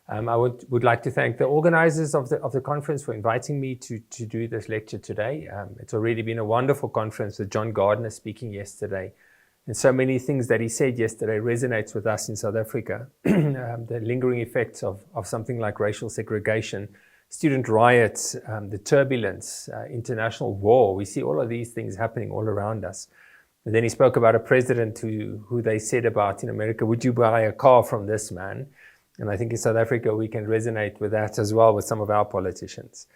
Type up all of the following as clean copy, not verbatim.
I would like to thank the organizers of the conference for inviting me to do this lecture today. It's already been a wonderful conference with John Gardner speaking yesterday. And so many things that he said yesterday resonates with us in South Africa. The lingering effects of something like racial segregation, student riots, the turbulence, international war. We see all of these things happening all around us. And then he spoke about a president who they said about in America, would you buy a car from this man? And I think in South Africa, we can resonate with that as well with some of our politicians.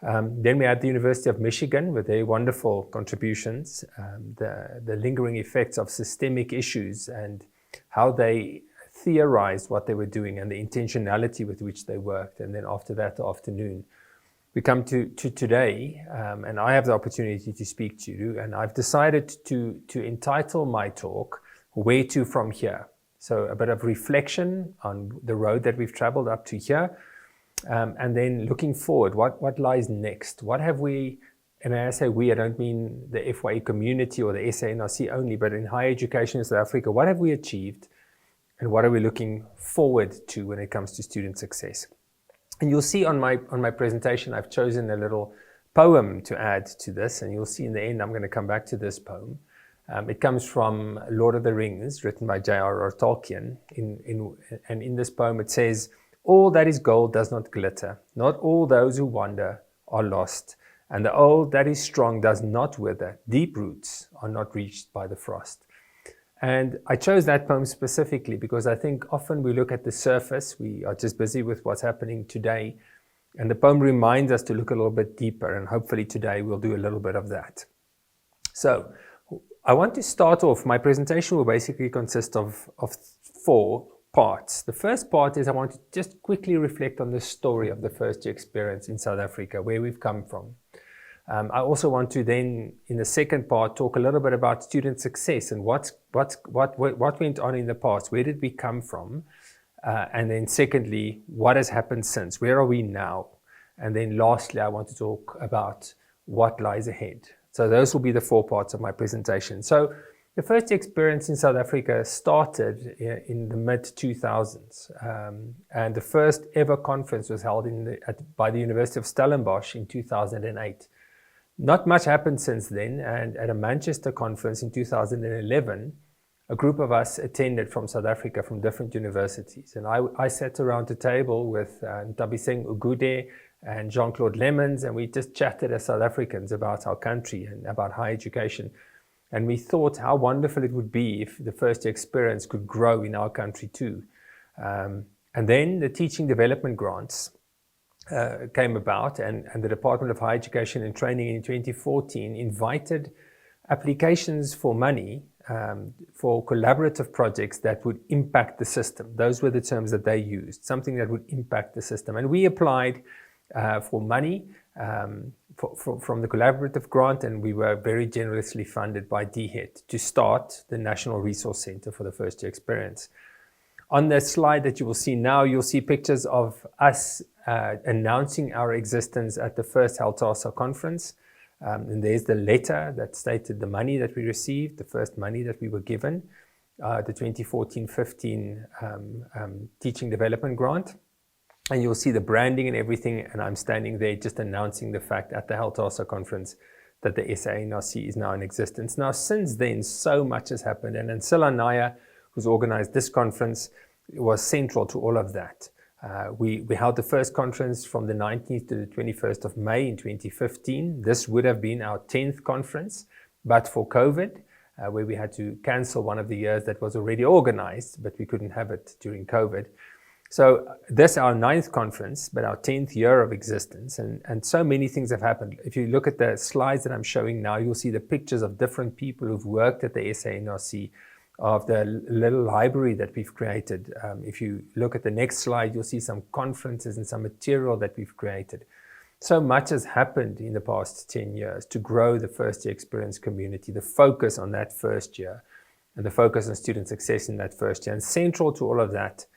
Then we had the University of Michigan with their wonderful contributions, the lingering effects of systemic issues and how they theorized what they were doing and the intentionality with which they worked. And then after that, the afternoon, we come to today, and I have the opportunity to speak to you. And I've decided to entitle my talk, Where to From Here? So a bit of reflection on the road that we've traveled up to here. And then looking forward, what lies next? What have we, and when I say we, I don't mean the FYE community or the SANRC only, but in higher education in South Africa, what have we achieved and what are we looking forward to when it comes to student success? And you'll see on my presentation, I've chosen a little poem to add to this, and you'll see in the end, I'm going to come back to this poem. It comes from Lord of the Rings, written by J.R.R. Tolkien. And in this poem, it says, all that is gold does not glitter. Not all those who wander are lost. And the old that is strong does not wither. Deep roots are not reached by the frost. And I chose that poem specifically because I think often we look at the surface. We are just busy with what's happening today. And the poem reminds us to look a little bit deeper. And hopefully today we'll do a little bit of that. So I want to start off. My presentation will basically consist of 4 parts. The first part is I want to just quickly reflect on the story of the first year experience in South Africa, where we've come from. I also want to then, in the second part, talk a little bit about student success and what went on in the past. Where did we come from? And then secondly, what has happened since? Where are we now? And then lastly, I want to talk about what lies ahead. So those will be the 4 parts of my presentation. So the first experience in South Africa started in the mid-2000s. And the first ever conference was held by the University of Stellenbosch in 2008. Not much happened since then. And at a Manchester conference in 2011, a group of us attended from South Africa from different universities. And I sat around the table with Ntabiseng Ugude and Jean-Claude Lemons, and we just chatted as South Africans about our country and about higher education. And we thought how wonderful it would be if the first year experience could grow in our country too. And then the teaching development grants came about, and the Department of Higher Education and Training in 2014 invited applications for money for collaborative projects that would impact the system. Those were the terms that they used, something that would impact the system. And we applied for money from the collaborative grant, and we were very generously funded by DHET to start the National Resource Center for the first year experience. On the slide that you will see now, you'll see pictures of us announcing our existence at the first HELTASA conference. And there's the letter that stated the money that we received, the first money that we were given, the 2014-15 teaching development grant. And you'll see the branding and everything, and I'm standing there just announcing the fact at the HELTASA conference that the SANRC is now in existence. Now, since then, so much has happened, and Nsila Naya, who's organized this conference, was central to all of that. We held the first conference from the 19th to the 21st of May in 2015. This would have been our 10th conference, but for COVID, where we had to cancel one of the years that was already organized, but we couldn't have it during COVID. So this is our 9th conference, but our 10th year of existence, and so many things have happened. If you look at the slides that I'm showing now, you'll see the pictures of different people who've worked at the SANRC, of the little library that we've created. If you look at the next slide, you'll see some conferences and some material that we've created. So much has happened in the past 10 years to grow the first year experience community, the focus on that first year, and the focus on student success in that first year. And central to all of that,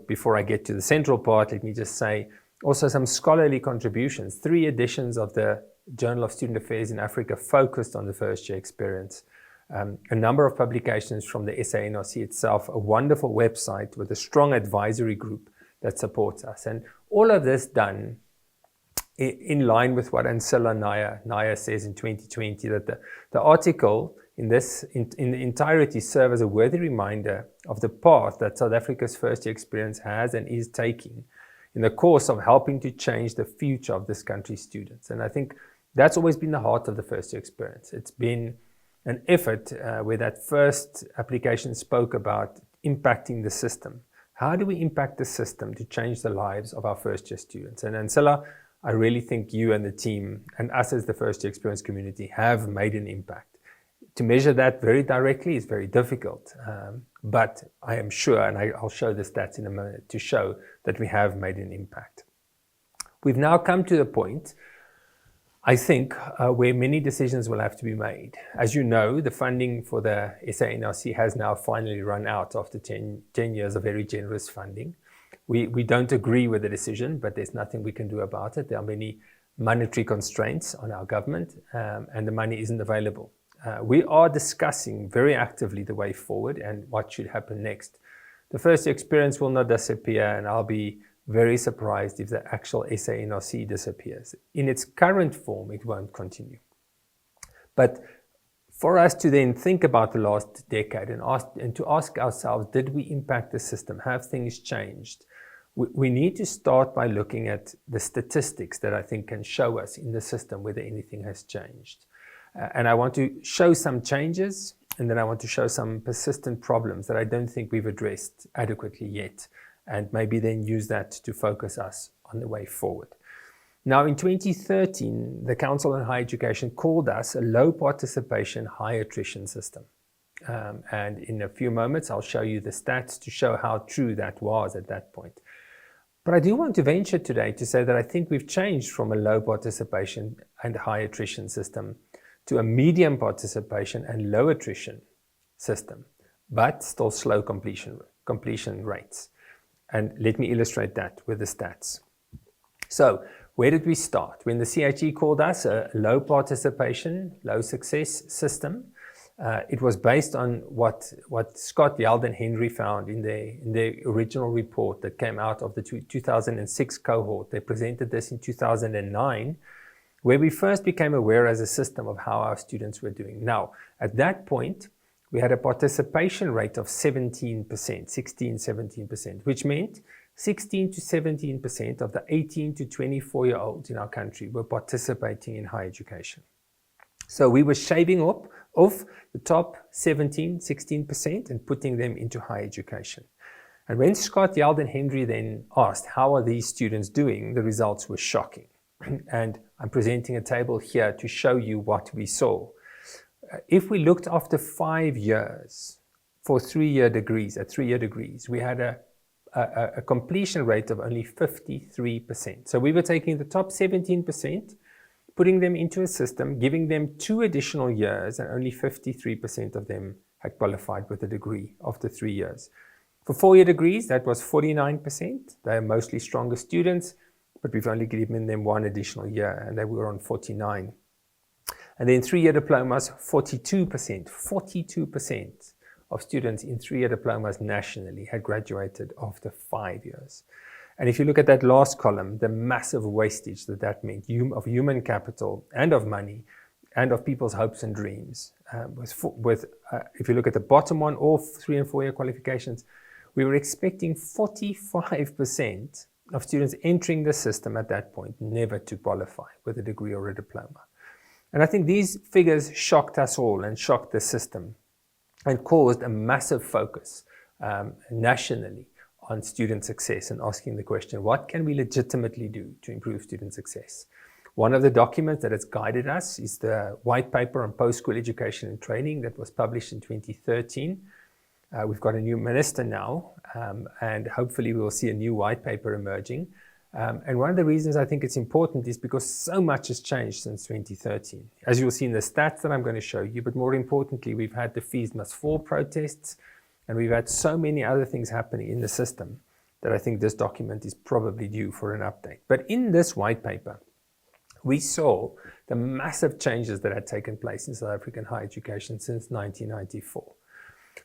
before I get to the central part, let me just say also some scholarly contributions. 3 editions of the Journal of Student Affairs in Africa focused on the first year experience. A number of publications from the SANRC itself, a wonderful website with a strong advisory group that supports us. And all of this done in line with what Ancilla Naya says in 2020, that the article in the entirety serve as a worthy reminder of the path that South Africa's first year experience has and is taking in the course of helping to change the future of this country's students. And I think that's always been the heart of the first year experience. It's been an effort where that first application spoke about impacting the system. How do we impact the system to change the lives of our first year students? And Ancilla, I really think you and the team and us as the first year experience community have made an impact. To measure that very directly is very difficult, but I am sure, and I'll show the stats in a minute, to show that we have made an impact. We've now come to the point, I think, where many decisions will have to be made. As you know, the funding for the SANRC has now finally run out after 10 years of very generous funding. We don't agree with the decision, but there's nothing we can do about it. There are many monetary constraints on our government, and the money isn't available. We are discussing very actively the way forward and what should happen next. The first experience will not disappear, and I'll be very surprised if the actual SANRC disappears. In its current form, it won't continue. But for us to then think about the last decade and to ask ourselves, did we impact the system? Have things changed? We need to start by looking at the statistics that I think can show us in the system whether anything has changed. And I want to show some changes, and then I want to show some persistent problems that I don't think we've addressed adequately yet, and maybe then use that to focus us on the way forward. Now, in 2013, the Council on Higher Education called us a low participation, high attrition system. And in a few moments, I'll show you the stats to show how true that was at that point. But I do want to venture today to say that I think we've changed from a low participation and high attrition system to a medium participation and low attrition system, but still slow completion rates. And let me illustrate that with the stats. So where did we start? When the CHE called us a low participation, low success system, it was based on what Scott, Yald and Henry found in their original report that came out of the 2006 cohort. They presented this in 2009, where we first became aware as a system of how our students were doing. Now, at that point, we had a participation rate of 17%, 17%, which meant 16 to 17% of the 18 to 24-year-olds in our country were participating in higher education. So we were shaving off the top 17, 16% and putting them into higher education. And when Scott, Yald and Henry then asked, how are these students doing? The results were shocking. And I'm presenting a table here to show you what we saw. If we looked after 5 years for 3-year degrees, at 3-year degrees, we had a completion rate of only 53%. So we were taking the top 17%, putting them into a system, giving them 2 additional years, and only 53% of them had qualified with a degree after 3 years. For 4-year degrees, that was 49%. They are mostly stronger students, but we've only given them 1 additional year, and they were on 49%. And then 3-year diplomas, 42%. 42% of students in 3-year diplomas nationally had graduated after 5 years. And if you look at that last column, the massive wastage that meant of human capital and of money and of people's hopes and dreams. If you look at the bottom one, all 3- and 4-year qualifications, we were expecting 45% of students entering the system at that point never to qualify with a degree or a diploma. And I think these figures shocked us all and shocked the system and caused a massive focus nationally on student success and asking the question, what can we legitimately do to improve student success? One of the documents that has guided us is the white paper on post-school education and training that was published in 2013. We've got a new minister now, and hopefully we will see a new white paper emerging. And one of the reasons I think it's important is because so much has changed since 2013. As you'll see in the stats that I'm going to show you, but more importantly, we've had the Fees Must Fall protests, and we've had so many other things happening in the system that I think this document is probably due for an update. But in this white paper, we saw the massive changes that had taken place in South African higher education since 1994.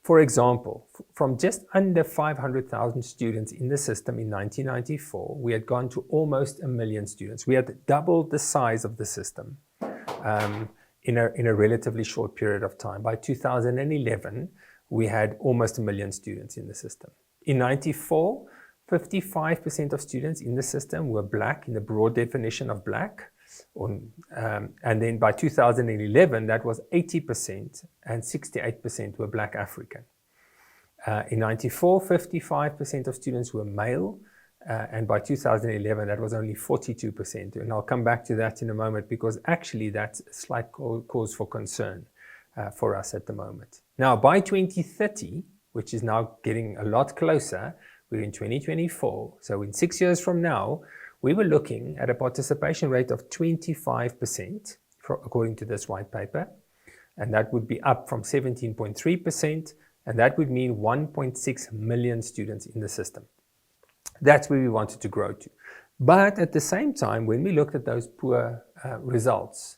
For example, from just under 500,000 students in the system in 1994, we had gone to almost 1 million students. We had doubled the size of the system in a relatively short period of time. By 2011, we had almost 1 million students in the system. In 94, 55% of students in the system were black, in the broad definition of black. And then by 2011, that was 80%, and 68% were black African. In 94, 55% of students were male, and by 2011, that was only 42%. And I'll come back to that in a moment, because actually that's a slight cause for concern for us at the moment. Now, by 2030, which is now getting a lot closer, we're in 2024, so in 6 years from now, we were looking at a participation rate of 25%, according to this white paper, and that would be up from 17.3%, and that would mean 1.6 million students in the system. That's where we wanted to grow to. But at the same time, when we looked at those poor results,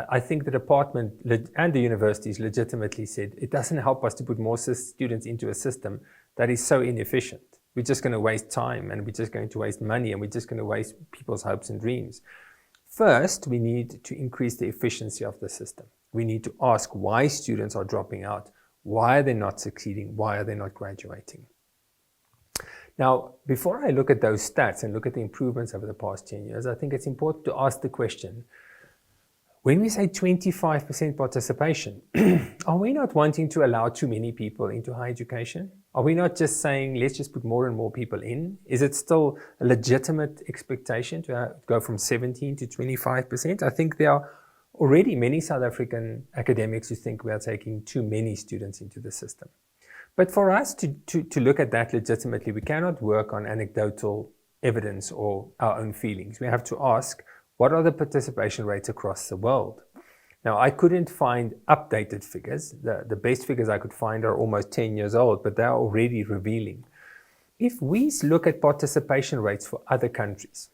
I think the department and the universities legitimately said, it doesn't help us to put more students into a system that is so inefficient. We're just going to waste time, and we're just going to waste money, and we're just going to waste people's hopes and dreams. First, we need to increase the efficiency of the system. We need to ask why students are dropping out, why are they not succeeding, why are they not graduating. Now, before I look at those stats and look at the improvements over the past 10 years, I think it's important to ask the question, when we say 25% participation, are we not wanting to allow too many people into higher education? Are we not just saying, let's just put more and more people in? Is it still a legitimate expectation to go from 17 to 25%? I think there are already many South African academics who think we are taking too many students into the system. But for us to look at that legitimately, we cannot work on anecdotal evidence or our own feelings. We have to ask, what are the participation rates across the world? Now, I couldn't find updated figures. The best figures I could find are almost 10 years old, but they are already revealing. If we look at participation rates for other countries,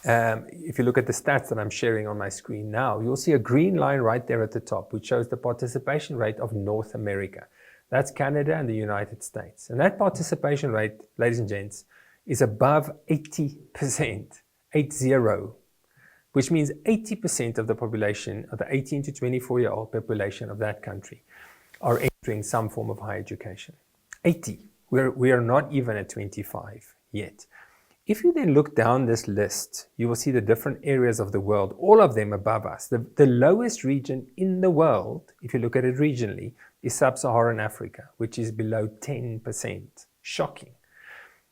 if you look at the stats that I'm sharing on my screen now, you'll see a green line right there at the top, which shows the participation rate of North America. That's Canada and the United States. And that participation rate, ladies and gents, is above 80%, 80, which means 80% of the population, of the 18 to 24-year-old population of that country, are entering some form of higher education. 80. We are not even at 25 yet. If you then look down this list, you will see the different areas of the world, all of them above us. The lowest region in the world, if you look at it regionally, is Sub-Saharan Africa, which is below 10%. Shocking.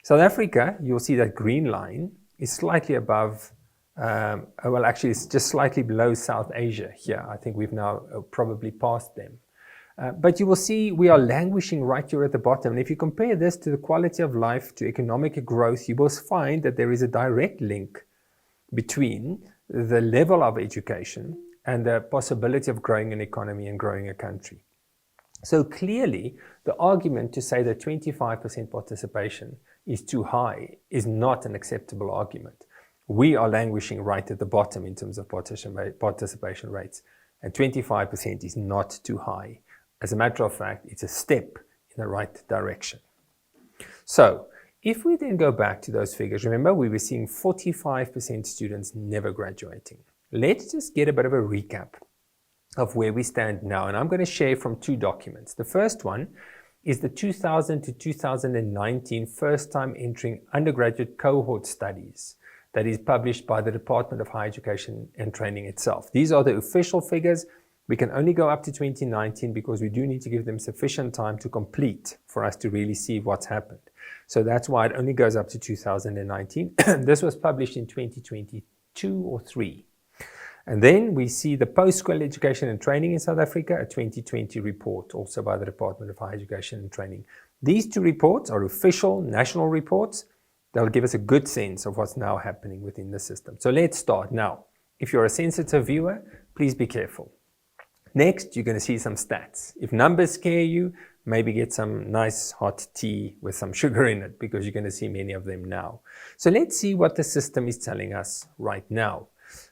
South Africa, you'll see that green line is slightly above, well, actually, it's just slightly below South Asia here. I think we've now probably passed them. But you will see we are languishing right here at the bottom. And if you compare this to the quality of life, to economic growth, you will find that there is a direct link between the level of education and the possibility of growing an economy and growing a country. So clearly, the argument to say that 25% participation is too high is not an acceptable argument. We are languishing right at the bottom in terms of participation rates, and 25% is not too high. As a matter of fact, it's a step in the right direction. So, if we then go back to those figures, remember we were seeing 45% students never graduating. Let's just get a bit of a recap of where we stand now, and I'm going to share from two documents. The first one is the 2000 to 2019 first-time entering undergraduate cohort studies that is published by the Department of Higher Education and Training itself. These are the official figures. We can only go up to 2019 because we do need to give them sufficient time to complete for us to really see what's happened. So that's why it only goes up to 2019. This was published in 2022 or 3. And then we see the Post-School Education and Training in South Africa, a 2020 report, also by the Department of Higher Education and Training. These two reports are official national reports. They'll give us a good sense of what's now happening within the system. So let's start now. If you're a sensitive viewer, please be careful. Next, you're going to see some stats. If numbers scare you, maybe get some nice hot tea with some sugar in it, because you're going to see many of them now. So let's see what the system is telling us right now.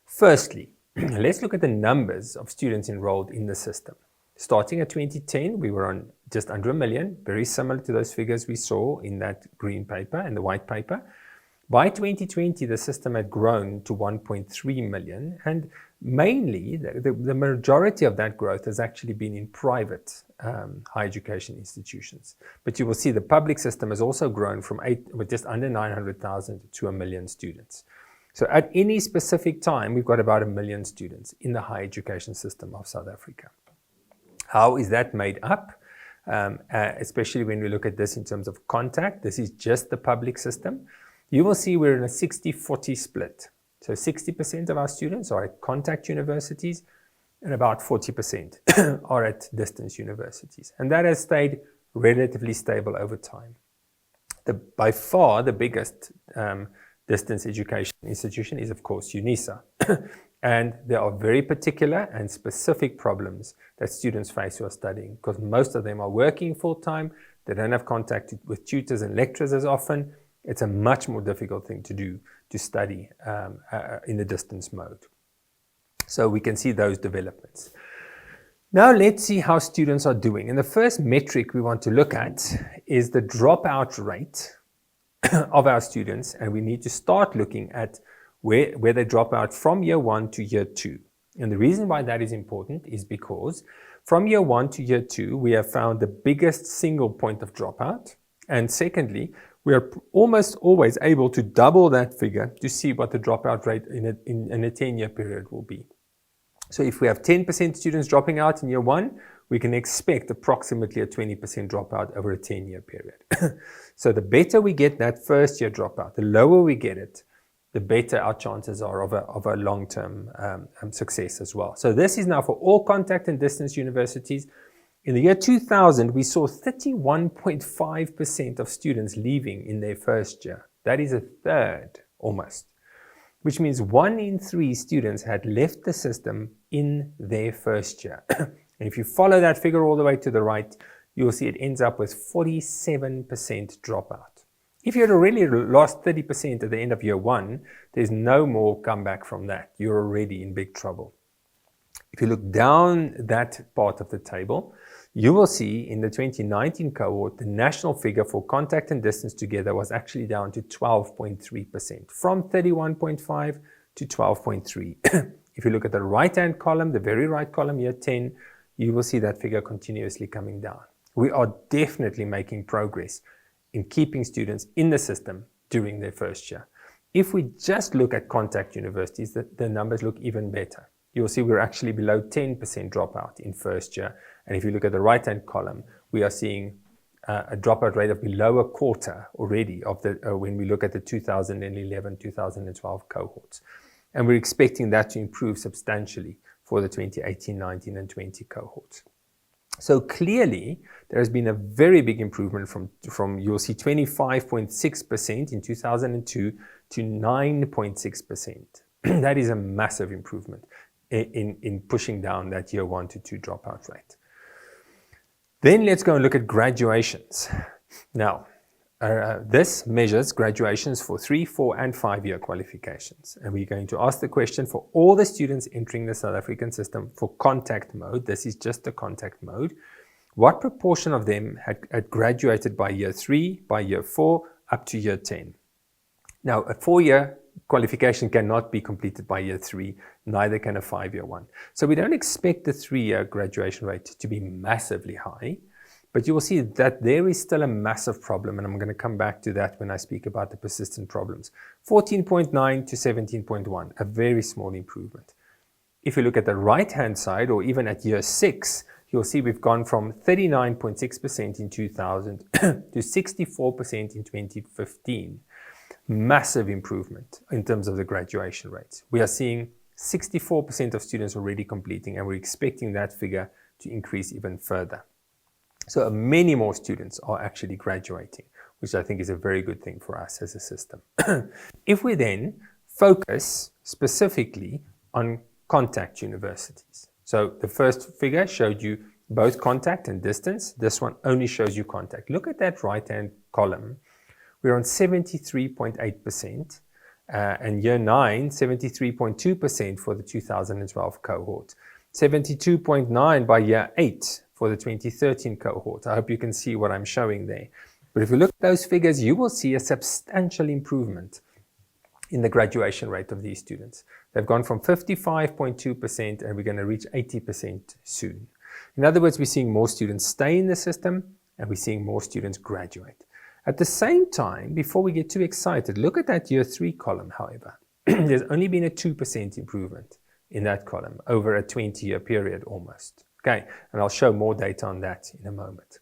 Firstly, let's look at the numbers of students enrolled in the system. Starting at 2010, we were on just under 1 million, very similar to those figures we saw in that green paper and the white paper. By 2020, the system had grown to 1.3 million, and mainly the majority of that growth has actually been in private higher education institutions. But you will see the public system has also grown from with just under 900,000 to 1 million students. So at any specific time, we've got about 1 million students in the higher education system of South Africa. How is that made up? Especially when we look at this in terms of contact, this is just the public system. You will see we're in a 60-40 split. So 60% of our students are at contact universities and about 40% are at distance universities. And that has stayed relatively stable over time. By far the biggest distance education institution is, of course, UNISA. And there are very particular and specific problems that students face who are studying, because most of them are working full-time, they don't have contact with tutors and lecturers as often. It's a much more difficult thing to do, to study in the distance mode. So we can see those developments. Now let's see how students are doing. And the first metric we want to look at is the dropout rate of our students. And we need to start looking at where they drop out from year 1 to year 2. And the reason why that is important is because from year 1 to year 2, we have found the biggest single point of dropout. And secondly, we are almost always able to double that figure to see what the dropout rate in a 10-year period will be. So if we have 10% students dropping out in year 1, we can expect approximately a 20% dropout over a 10-year period. So the better we get that first year dropout, the lower we get it, the better our chances are of a long-term success as well. So this is now for all contact and distance universities. In the year 2000, we saw 31.5% of students leaving in their first year. That is a third, almost, which means 1 in 3 students had left the system in their first year. And if you follow that figure all the way to the right, you'll see it ends up with 47% dropout. If you had already lost 30% at the end of year 1, there's no more comeback from that. You're already in big trouble. If you look down that part of the table, you will see in the 2019 cohort, the national figure for contact and distance together was actually down to 12.3%, from 31.5 to 12.3. If you look at the right-hand column, the very right column, year 10, you will see that figure continuously coming down. We are definitely making progress in keeping students in the system during their first year. If we just look at contact universities, the numbers look even better. You'll see we're actually below 10% dropout in first year. And if you look at the right-hand column, we are seeing a dropout rate of below a quarter already of when we look at the 2011-2012 cohorts. And we're expecting that to improve substantially for the 2018, 19, and 20 cohorts. So clearly, there has been a very big improvement from you'll see 25.6% in 2002 to 9.6%. That is a massive improvement in pushing down that year 1 to 2 dropout rate. Then let's go and look at graduations. Now, this measures graduations for 3, 4, and 5-year qualifications. And we're going to ask the question for all the students entering the South African system for contact mode. This is just the contact mode. What proportion of them had graduated by year 3, by year 4, up to year 10? Now, a 4-year qualification cannot be completed by year 3, neither can a 5-year one. So we don't expect the 3-year graduation rate to be massively high, but you will see that there is still a massive problem, and I'm going to come back to that when I speak about the persistent problems. 14.9 to 17.1, a very small improvement. If you look at the right-hand side, or even at year 6, you'll see we've gone from 39.6% in 2000 to 64% in 2015. Massive improvement in terms of the graduation rates. We are seeing 64% of students already completing, and we're expecting that figure to increase even further. So many more students are actually graduating, which I think is a very good thing for us as a system. If we then focus specifically on contact universities. So the first figure showed you both contact and distance. This one only shows you contact. Look at that right-hand column. We're on 73.8%, and year 9, 73.2% for the 2012 cohort. 72.9 by year 8 for the 2013 cohort. I hope you can see what I'm showing there. But if you look at those figures, you will see a substantial improvement in the graduation rate of these students. They've gone from 55.2% and we're going to reach 80% soon. In other words, we're seeing more students stay in the system and we're seeing more students graduate. At the same time, before we get too excited, look at that year 3 column, however. There's only been a 2% improvement in that column over a 20-year period almost. Okay, and I'll show more data on that in a moment.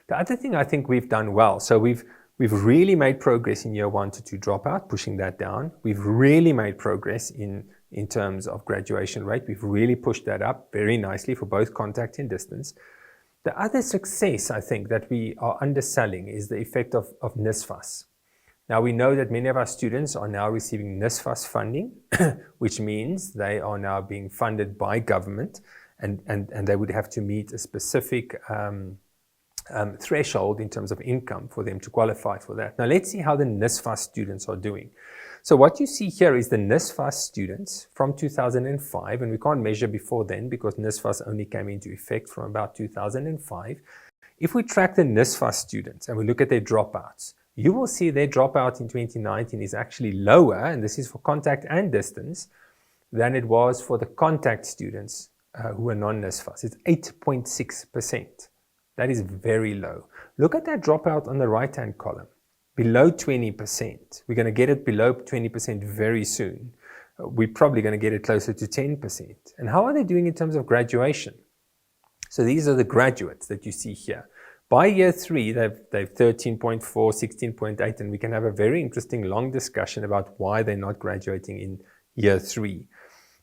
The other thing I think we've done well, so we've really made progress in year 1 to 2 dropout, pushing that down. We've really made progress in terms of graduation rate. We've really pushed that up very nicely for both contact and distance. The other success, I think, that we are underselling is the effect of NSFAS. Now, we know that many of our students are now receiving NSFAS funding, which means they are now being funded by government, and they would have to meet a specific threshold in terms of income for them to qualify for that. Now, let's see how the NSFAS students are doing. So what you see here is the NSFAS students from 2005, and we can't measure before then because NSFAS only came into effect from about 2005. If we track the NSFAS students and we look at their dropouts, you will see their dropout in 2019 is actually lower, and this is for contact and distance, than it was for the contact students who are non-NSFAS. It's 8.6%. That is very low. Look at that dropout on the right-hand column, below 20%. We're going to get it below 20% very soon. We're probably going to get it closer to 10%. And how are they doing in terms of graduation? So these are the graduates that you see here. By year 3, they've 13.4, 16.8, and we can have a very interesting long discussion about why they're not graduating in year 3.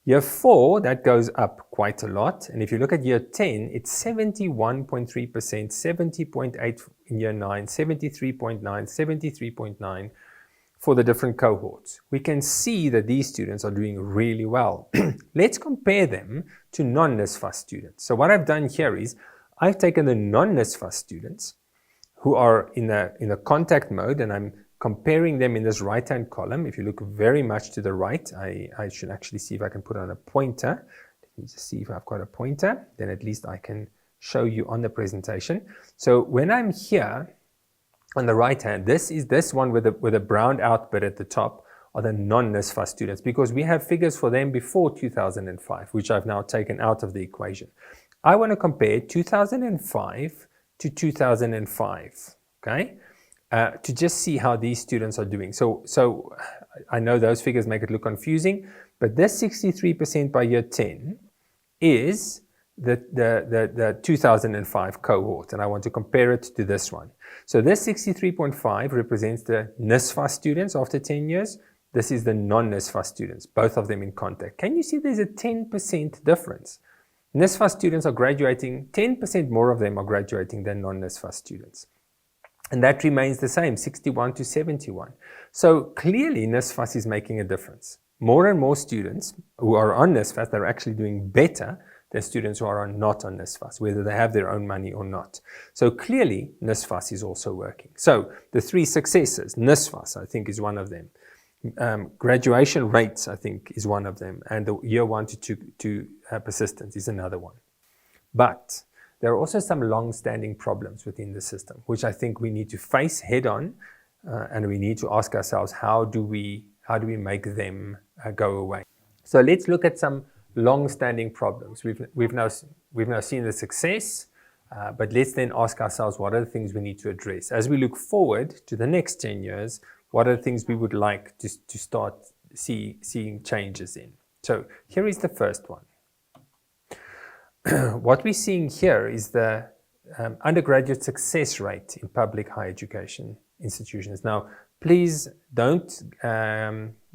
Year 4, that goes up quite a lot. And if you look at year 10, it's 71.3%, 70.8 in year 9, 73.9, 73.9 for the different cohorts. We can see that these students are doing really well. Let's compare them to non-NSFAS students. So what I've done here is I've taken the non-NSFAS students who are in a contact mode, and I'm comparing them in this right-hand column. If you look very much to the right, I should actually see if I can put on a pointer. Let me just see if I've got a pointer. Then at least I can show you on the presentation. So when I'm here on the right hand, this is this one with a browned out bit at the top are the non-NSFAS students, because we have figures for them before 2005, which I've now taken out of the equation. I want to compare 2005 to 2005, okay? To just see how these students are doing. So I know those figures make it look confusing, but this 63% by year 10 is the 2005 cohort, and I want to compare it to this one. So this 63.5 represents the NSFAS students after 10 years. This is the non-NSFAS students, both of them in contact. Can you see there's a 10% difference? NSFAS students are graduating, 10% more of them are graduating than non-NSFAS students. And that remains the same, 61 to 71. So clearly NSFAS is making a difference. More and more students who are on NSFAS, they're actually doing better than students who are not on NSFAS, whether they have their own money or not. So clearly NSFAS is also working. So the 3 successes, NSFAS I think is one of them. Graduation rates I think is one of them. And the year 1 to 2 persistence is another one. But there are also some long-standing problems within the system, which I think we need to face head-on, and we need to ask ourselves, how do we make them go away? So let's look at some long-standing problems. We've now seen the success, but let's then ask ourselves, what are the things we need to address? As we look forward to the next 10 years, what are the things we would like to start seeing changes in? So here is the first one. What we're seeing here is the undergraduate success rate in public higher education institutions. Now, please don't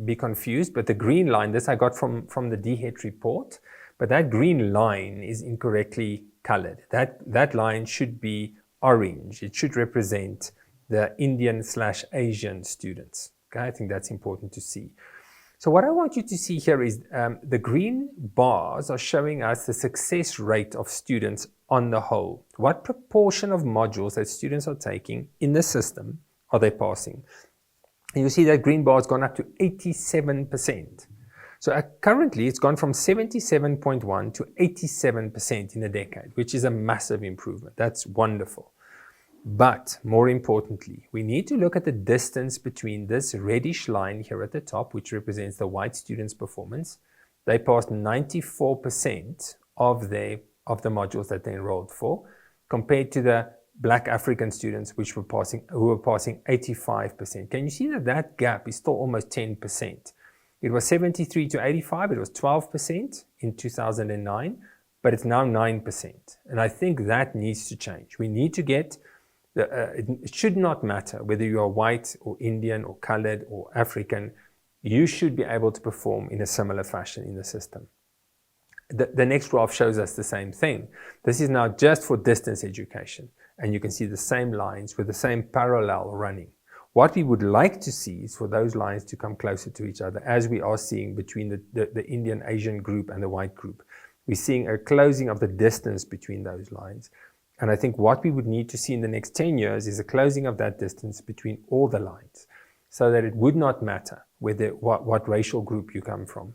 be confused, but the green line, this I got from the DHET report, but that green line is incorrectly colored. That line should be orange. It should represent the Indian/Asian students. Okay, I think that's important to see. So what I want you to see here is the green bars are showing us the success rate of students on the whole. What proportion of modules that students are taking in the system are they passing? And you see that green bar has gone up to 87%. So currently, it's gone from 77.1 to 87% in a decade, which is a massive improvement. That's wonderful. But more importantly, we need to look at the distance between this reddish line here at the top, which represents the white students' performance. They passed 94% of the modules that they enrolled for, compared to the Black African students, who were passing 85%. Can you see that gap is still almost 10%? It was 73 to 85. It was 12% in 2009, but it's now 9%. And I think that needs to change. We need to get it should not matter whether you are white or Indian or colored or African. You should be able to perform in a similar fashion in the system. The next graph shows us the same thing. This is now just for distance education, and you can see the same lines with the same parallel running. What we would like to see is for those lines to come closer to each other, as we are seeing between the Indian Asian group and the white group. We're seeing a closing of the distance between those lines. And I think what we would need to see in the next 10 years is a closing of that distance between all the lines, so that it would not matter what racial group you come from,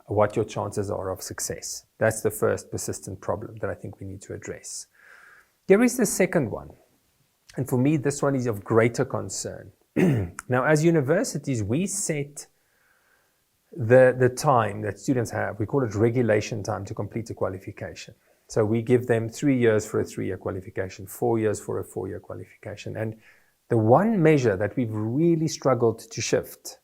what your chances are of success. That's the first persistent problem that I think we need to address. Here is the second one. And for me, this one is of greater concern. Now, as universities, we set the time that students have. We call it regulation time to complete a qualification. So we give them 3 years for a 3-year qualification, 4 years for a 4-year qualification. And the one measure that we've really struggled to shift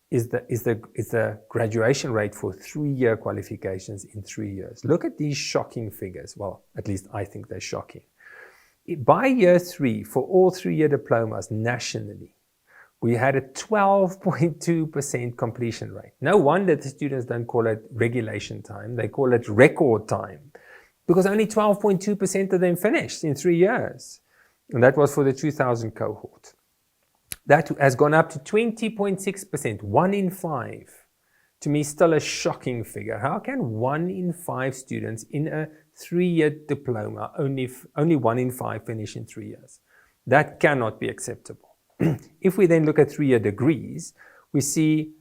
is the graduation rate for 3-year qualifications in 3 years. Look at these shocking figures. Well, at least I think they're shocking. By year 3, for all 3-year diplomas nationally, we had a 12.2% completion rate. No wonder the students don't call it regulation time. They call it record time, because only 12.2% of them finished in 3 years. And that was for the 2000 cohort. That has gone up to 20.6%, 1 in 5. To me, still a shocking figure. How can 1 in 5 students in a 3-year diploma, only 1 in 5 finish in 3 years? That cannot be acceptable. If we then look at 3-year degrees, we see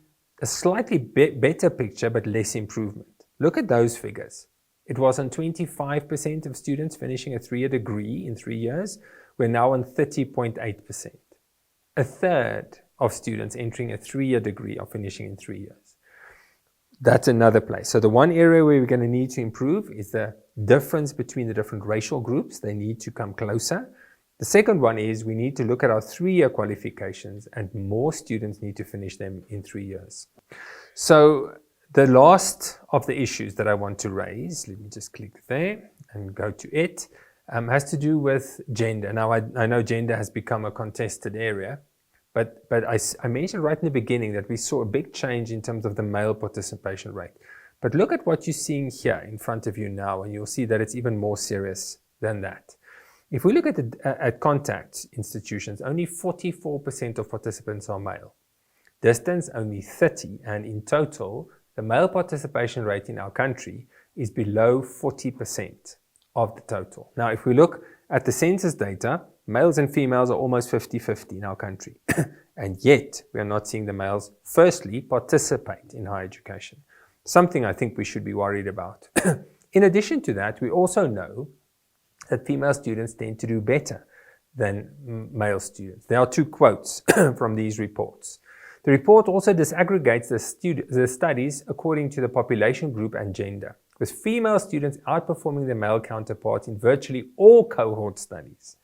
a slightly better picture, but less improvement. Look at those figures. It was on 25% of students finishing a 3-year degree in 3 years. We're now on 30.8%. A third of students entering a 3-year degree are finishing in 3 years. That's another place. So the one area where we're going to need to improve is the difference between the different racial groups. They need to come closer. The second one is we need to look at our 3-year qualifications, and more students need to finish them in 3 years. So the last of the issues that I want to raise, let me just click there and go to it, has to do with gender. Now, I know gender has become a contested area, but I mentioned right in the beginning that we saw a big change in terms of the male participation rate. But look at what you're seeing here in front of you now, and you'll see that it's even more serious than that. If we look at contact institutions, only 44% of participants are male. Distance, only 30%, and in total, the male participation rate in our country is below 40% of the total. Now, if we look at the census data, males and females are almost 50-50 in our country. And yet, we are not seeing the males, firstly, participate in higher education. Something I think we should be worried about. In addition to that, we also know that female students tend to do better than male students. There are 2 quotes from these reports. The report also disaggregates the studies according to the population group and gender, with female students outperforming their male counterparts in virtually all cohort studies.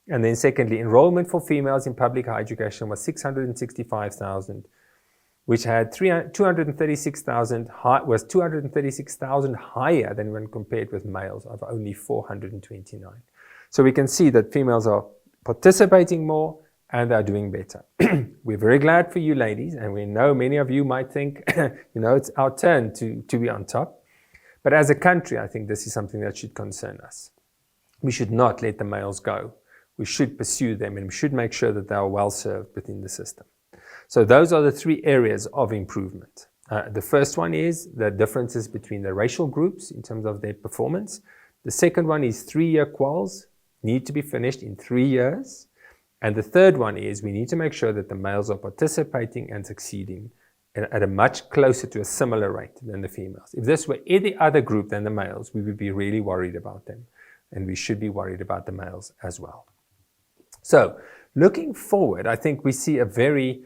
And then secondly, enrollment for females in public higher education was 665,000, which had 236,000 higher than when compared with males of only 429. So we can see that females are participating more and are doing better. We're very glad for you ladies, and we know many of you might think, it's our turn to be on top. But as a country, I think this is something that should concern us. We should not let the males go. We should pursue them, and we should make sure that they are well served within the system. So those are the 3 areas of improvement. The first one is the differences between the racial groups in terms of their performance. The second one is 3-year quals need to be finished in 3 years. And the third one is we need to make sure that the males are participating and succeeding at a much closer to a similar rate than the females. If this were any other group than the males, we would be really worried about them. And we should be worried about the males as well. So looking forward, I think we see a very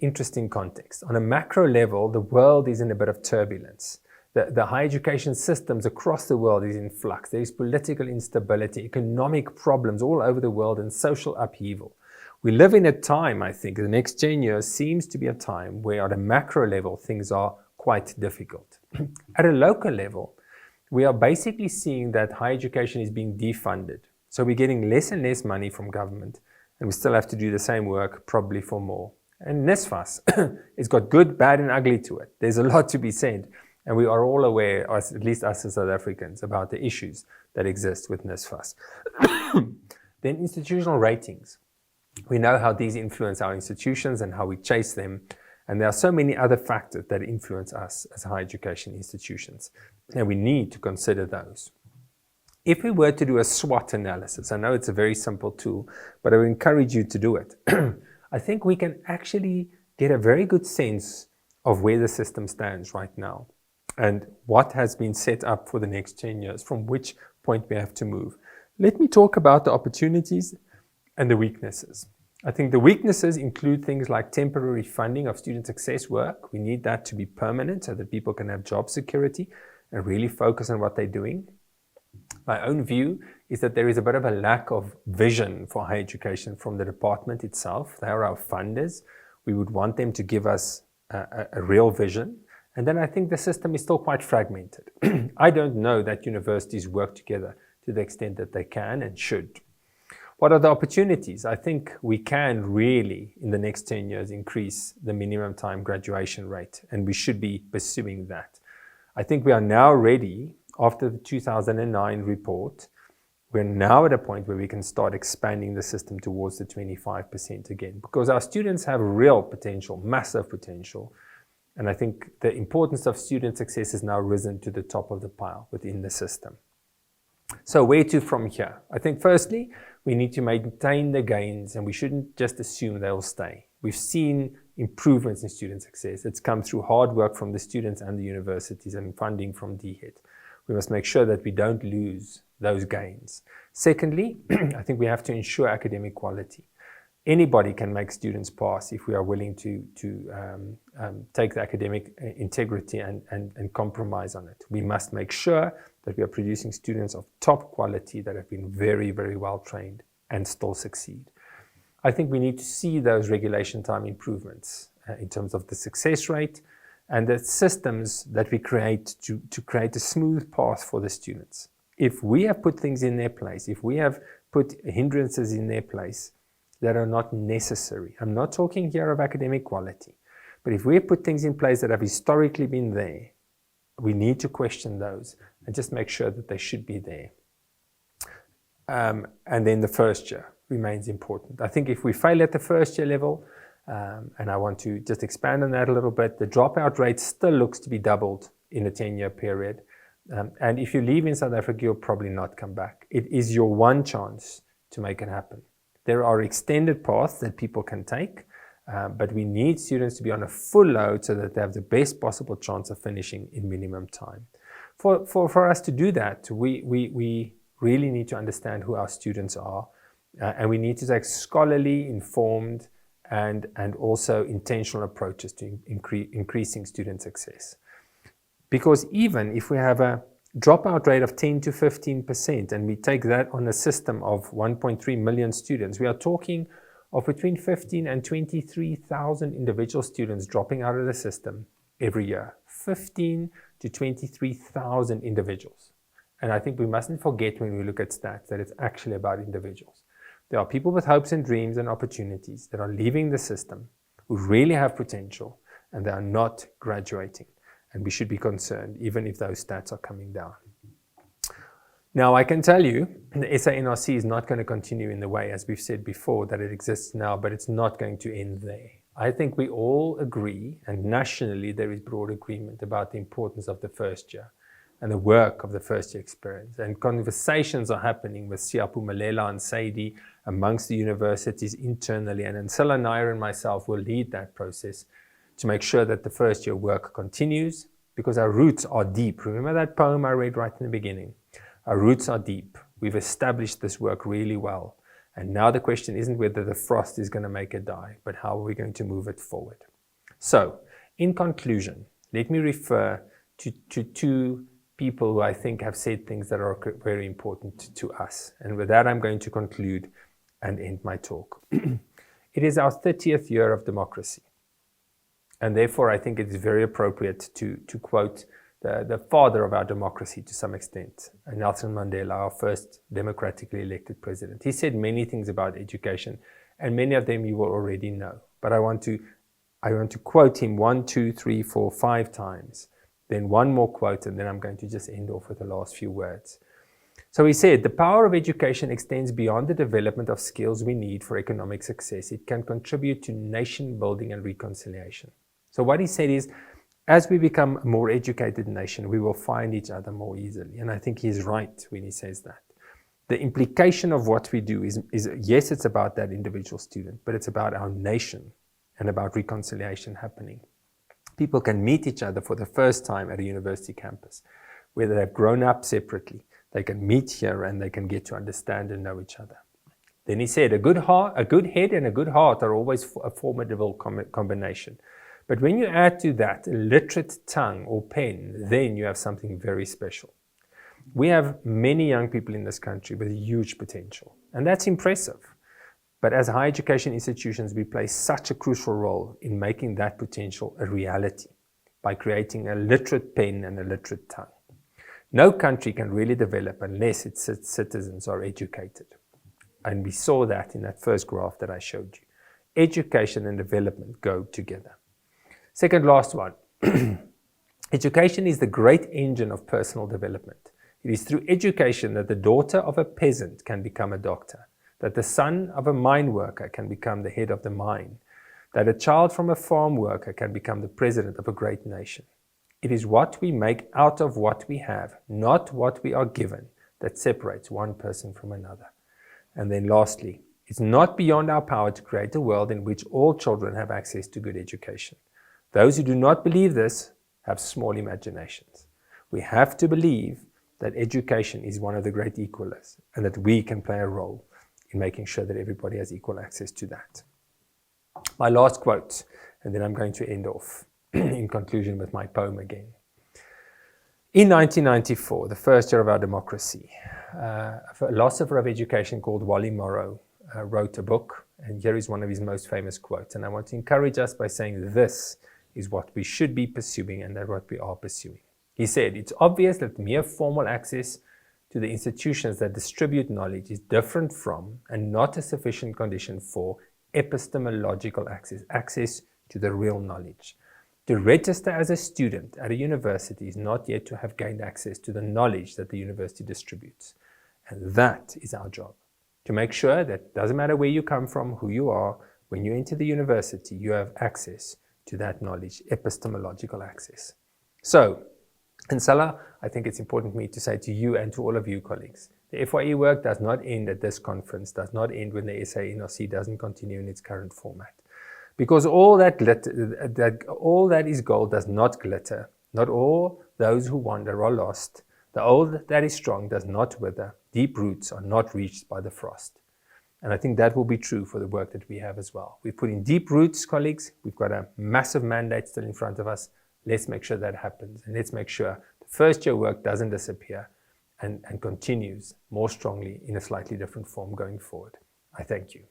interesting context. On a macro level, the world is in a bit of turbulence. The higher education systems across the world is in flux. There is political instability, economic problems all over the world, and social upheaval. We live in a time, I think, the next 10 years seems to be a time where at a macro level, things are quite difficult. At a local level, we are basically seeing that higher education is being defunded. So we're getting less and less money from government, and we still have to do the same work, probably for more. And NSFAS, it's got good, bad, and ugly to it. There's a lot to be said, and we are all aware, at least us as South Africans, about the issues that exist with NSFAS. Then institutional ratings. We know how these influence our institutions and how we chase them, and there are so many other factors that influence us as higher education institutions, and we need to consider those. If we were to do a SWOT analysis, I know it's a very simple tool, but I would encourage you to do it. I think we can actually get a very good sense of where the system stands right now and what has been set up for the next 10 years, from which point we have to move. Let me talk about the opportunities and the weaknesses. I think the weaknesses include things like temporary funding of student success work. We need that to be permanent so that people can have job security and really focus on what they're doing. My own view is that there is a bit of a lack of vision for higher education from the department itself. They are our funders. We would want them to give us a real vision. And then I think the system is still quite fragmented. I don't know that universities work together to the extent that they can and should. What are the opportunities? I think we can really, in the next 10 years, increase the minimum time graduation rate, and we should be pursuing that. I think we are now ready, after the 2009 report, we're now at a point where we can start expanding the system towards the 25% again, because our students have real potential, massive potential. And I think the importance of student success has now risen to the top of the pile within the system. So where to from here? I think firstly, we need to maintain the gains, and we shouldn't just assume they'll stay. We've seen improvements in student success. It's come through hard work from the students and the universities and funding from DHET. We must make sure that we don't lose those gains. Secondly, I think we have to ensure academic quality. Anybody can make students pass if we are willing to take the academic integrity and compromise on it. We must make sure that we are producing students of top quality that have been very, very well trained and still succeed. I think we need to see those regulation time improvements in terms of the success rate and the systems that we create to create a smooth path for the students. If we have put things in their place, if we have put hindrances in their place that are not necessary, I'm not talking here of academic quality, but if we have put things in place that have historically been there, we need to question those and just make sure that they should be there. And then the first year remains important. I think if we fail at the first year level, and I want to just expand on that a little bit, the dropout rate still looks to be doubled in a 10-year period. And if you leave in South Africa, you'll probably not come back. It is your one chance to make it happen. There are extended paths that people can take, but we need students to be on a full load so that they have the best possible chance of finishing in minimum time. For us to do that, we really need to understand who our students are, and we need to take scholarly, informed, and also intentional approaches to increasing student success. Because even if we have a dropout rate of 10 to 15%, and we take that on a system of 1.3 million students, we are talking of between 15 and 23,000 individual students dropping out of the system every year. 15 to 23,000 individuals. And I think we mustn't forget when we look at stats that it's actually about individuals. There are people with hopes and dreams and opportunities that are leaving the system who really have potential, and they are not graduating. And we should be concerned, even if those stats are coming down. Now, I can tell you, the SANRC is not going to continue in the way, as we've said before, that it exists now, but it's not going to end there. I think we all agree, and nationally there is broad agreement about the importance of the first year and the work of the first year experience. And conversations are happening with Siapu Malela and Sadie amongst the universities internally, and Ansela Nair and myself will lead that process to make sure that the first year work continues, because our roots are deep. Remember that poem I read right in the beginning? Our roots are deep. We've established this work really well. And now the question isn't whether the frost is going to make it die, but how are we going to move it forward? So, in conclusion, let me refer to two people who I think have said things that are very important to us. And with that, I'm going to conclude and end my talk. It is our 30th year of democracy. And therefore, I think it is very appropriate to quote the father of our democracy to some extent, Nelson Mandela, our first democratically elected president. He said many things about education, and many of them you will already know. But I want to quote him 1, 2, 3, 4, 5 times, then one more quote, and then I'm going to just end off with the last few words. So he said, the power of education extends beyond the development of skills we need for economic success. It can contribute to nation building and reconciliation. So what he said is, as we become a more educated nation, we will find each other more easily. And I think he's right when he says that. The implication of what we do is yes, it's about that individual student, but it's about our nation and about reconciliation happening. People can meet each other for the first time at a university campus, whether they've grown up separately. They can meet here and they can get to understand and know each other. Then he said, a good head and a good heart are always a formidable combination. But when you add to that a literate tongue or pen, then you have something very special. We have many young people in this country with huge potential, and that's impressive. But as higher education institutions, we play such a crucial role in making that potential a reality by creating a literate pen and a literate tongue. No country can really develop unless its citizens are educated. And we saw that in that first graph that I showed you. Education and development go together. Second last one. Education is the great engine of personal development. It is through education that the daughter of a peasant can become a doctor, that the son of a mine worker can become the head of the mine, that a child from a farm worker can become the president of a great nation. It is what we make out of what we have, not what we are given, that separates one person from another. And then lastly, it's not beyond our power to create a world in which all children have access to good education. Those who do not believe this have small imaginations. We have to believe that education is one of the great equalers and that we can play a role in making sure that everybody has equal access to that. My last quote, and then I'm going to end off in conclusion with my poem again. In 1994, the first year of our democracy, a philosopher of education called Wally Morrow wrote a book, and here is one of his most famous quotes. And I want to encourage us by saying this is what we should be pursuing and that what we are pursuing. He said, it's obvious that mere formal access to the institutions that distribute knowledge is different from and not a sufficient condition for epistemological access to the real knowledge. To register as a student at a university is not yet to have gained access to the knowledge that the university distributes. And that is our job. To make sure that it doesn't matter where you come from, who you are, when you enter the university, you have access to that knowledge, epistemological access. So, in Salah, I think it's important for me to say to you and to all of you colleagues, the FYE work does not end at this conference, does not end when the SA-NRC doesn't continue in its current format. Because all that is gold does not glitter. Not all those who wander are lost. The old that is strong does not wither. Deep roots are not reached by the frost. And I think that will be true for the work that we have as well. We've put in deep roots, colleagues. We've got a massive mandate still in front of us. Let's make sure that happens. And let's make sure the first year work doesn't disappear and continues more strongly in a slightly different form going forward. I thank you.